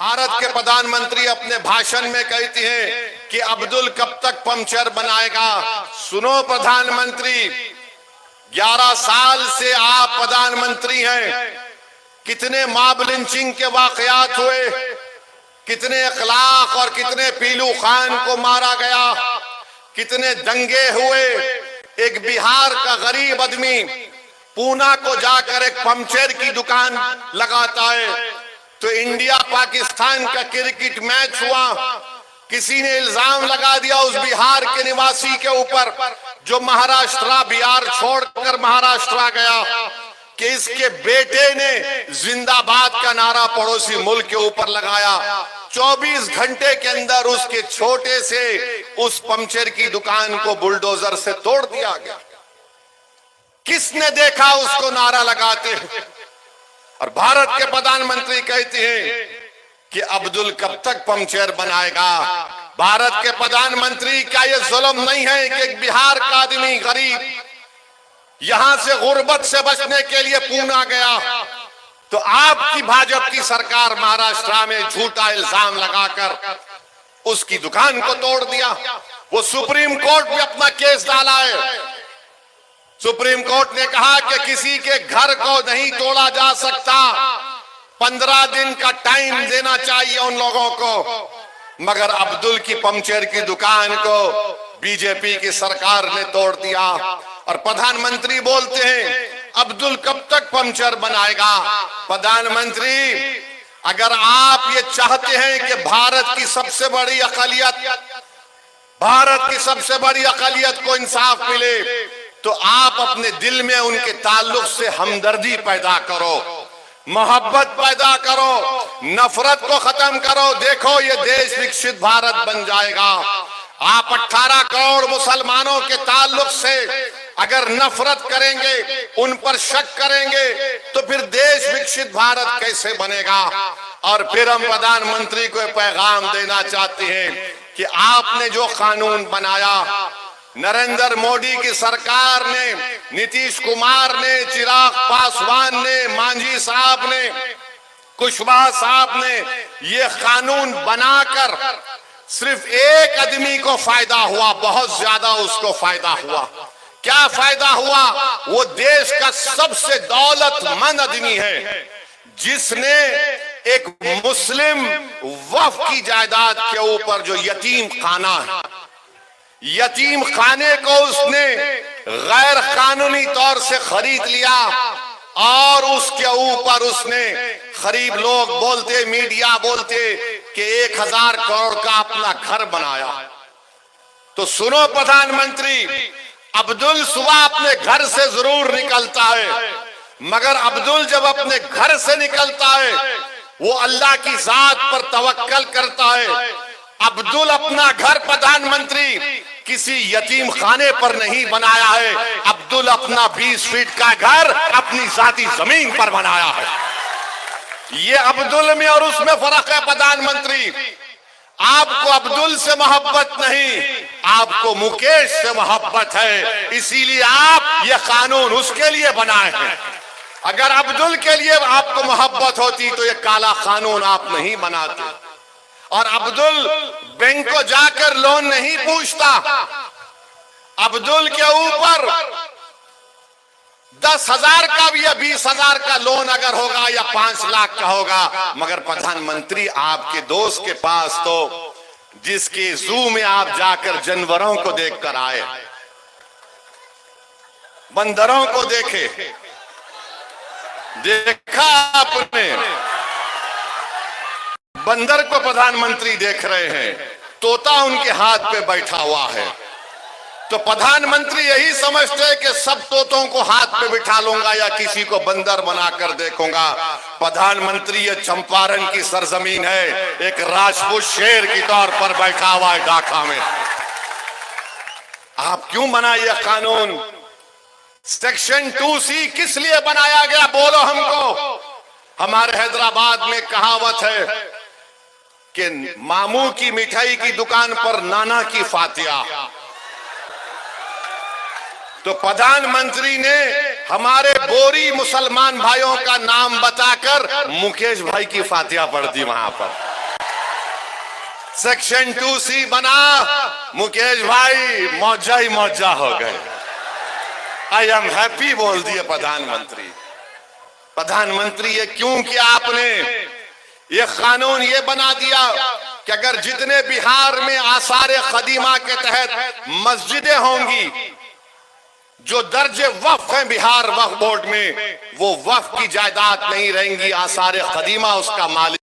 भारत के प्रधानमंत्री अपने भाषण में कहती हैं कि अब्दुल कब तक पंचर बनाएगा। सुनो प्रधानमंत्री, 11 साल से आप प्रधानमंत्री हैं, कितने मॉब लिंचिंग के वाकयात हुए, कितने अखलाक और कितने पीलू खान को मारा गया, कितने दंगे हुए। एक बिहार का गरीब आदमी पूना को जाकर एक पंचर की दुकान लगाता है, तो इंडिया पाकिस्तान का क्रिकेट मैच हुआ, किसी ने इल्जाम लगा दिया उस बिहार के निवासी के ऊपर जो महाराष्ट्र बिहार छोड़कर महाराष्ट्र गया कि इसके बेटे ने जिंदाबाद का नारा पड़ोसी मुल्क के ऊपर लगाया। 24 घंटे के अंदर उसके छोटे से उस पंचर की दुकान को बुलडोजर से तोड़ दिया गया। किसने देखा उसको नारा लगाते हैं? और भारत के प्रधानमंत्री कहते हैं कि अब्दुल कब तक पंचर बनाएगा। भारत के प्रधानमंत्री का यह जुल्म नहीं है कि एक बिहार का आदमी गरीब यहां से गुर्बत से बचने के लिए पूना गया, तो आपकी भाजपा की सरकार महाराष्ट्र में झूठा इल्जाम लगाकर उसकी दुकान को तोड़ दिया। वो सुप्रीम कोर्ट में अपना केस डाला है। सुप्रीम कोर्ट ने कहा कि किसी के घर को नहीं तोड़ा जा सकता, 15 दिन का टाइम देना चाहिए उन लोगों को। मगर अब्दुल की पंचर की दुकान को बीजेपी की सरकार ने तोड़ दिया। और प्रधानमंत्री बोलते हैं अब्दुल कब तक पंचर बनाएगा। प्रधानमंत्री, अगर आप ये चाहते हैं कि भारत की सबसे बड़ी अक़लियत को इंसाफ मिले, तो आप अपने दिल में उनके ताल्लुक से हमदर्दी पैदा करो, मोहब्बत पैदा करो, नफरत को खत्म करो। देखो ये देश विकसित भारत बन जाएगा। आप 18 करोड़ मुसलमानों के ताल्लुक से अगर नफरत करेंगे, उन पर शक करेंगे, तो फिर देश विकसित भारत कैसे बनेगा। और फिर हम प्रधानमंत्री को पैगाम देना चाहते हैं कि आपने जो कानून बनाया, नरेंद्र मोदी की सरकार ने, नीतीश कुमार ने, चिराग पासवान ने, मांझी साहब ने, कुशवाहा साहब ने ये कानून बनाकर सिर्फ एक आदमी को फायदा हुआ, बहुत ज्यादा उसको फायदा हुआ। क्या फायदा हुआ? वो देश का सबसे दौलतमंद आदमी है जिसने एक मुस्लिम वक्फ की जायदाद के ऊपर जो यतीम खाना है, यतीम खाने को उसने गैर कानूनी तौर से खरीद लिया और उसके ऊपर उसने गरीब लोग बोलते, मीडिया बोलते कि 1000 करोड़ का अपना घर बनाया। तो सुनो प्रधानमंत्री, अब्दुल सुबह अपने घर से जरूर निकलता है, मगर अब्दुल जब अपने घर से निकलता है वो अल्लाह की जात पर तवक्कल करता है। अब्दुल अपना घर प्रधानमंत्री किसी यतीम खाने पर नहीं बनाया है, अब्दुल अपना 20 फीट का घर अपनी जाती जमीन पर बनाया है। ये अब्दुल में और उसमें फर्क है। प्रधानमंत्री, आपको अब्दुल से मोहब्बत नहीं, आपको मुकेश से मोहब्बत है, इसीलिए आप ये कानून उसके लिए बनाए हैं। अगर अब्दुल के लिए आपको मोहब्बत होती तो ये काला कानून आप नहीं बनाते। और अब्दुल बैंक को जाकर लोन नहीं पूछता। अब्दुल के ऊपर 10,000 का भी या 20,000 का लोन अगर होगा या 5 लाख का होगा, मगर प्रधानमंत्री आपके दोस्त के पास तो जिसके जू में आप जाकर जानवरों को देखकर आए, बंदरों को देखे, देखा आपने, बंदर को प्रधानमंत्री देख रहे हैं, तोता उनके हाथ पे बैठा हुआ है। तो प्रधानमंत्री यही समझते हैं कि सब तोतों को हाथ पे बिठा लूंगा या किसी को बंदर बनाकर देखूंगा। प्रधानमंत्री ये चंपारण की सरजमीन है, एक राजपूत शेर की तौर पर बैठा हुआ है ढाका में। आप क्यों बनाइए कानून? सेक्शन 2C किस लिए बनाया गया, बोलो हमको। हमारे हैदराबाद में कहावत है कि मामू की मिठाई की दुकान पर नाना की फातिया। तो प्रधानमंत्री ने हमारे बोरी मुसलमान भाइयों का नाम बताकर मुकेश भाई की फातिया पढ़ दी वहां पर। सेक्शन 2C बना, मुकेश भाई मौजा ही मौजा हो गए। आई एम हैप्पी बोल दिए प्रधानमंत्री। प्रधानमंत्री ये क्यों किया आपने? ये कानून ये बना दिया कि अगर जितने बिहार में आसार कदीमा के तहत मस्जिदें होंगी जो दर्जे वक्फ हैं बिहार वक्फ बोर्ड में, वो वक्फ की जायदाद नहीं रहेंगी, आसार कदीमा उसका मालिक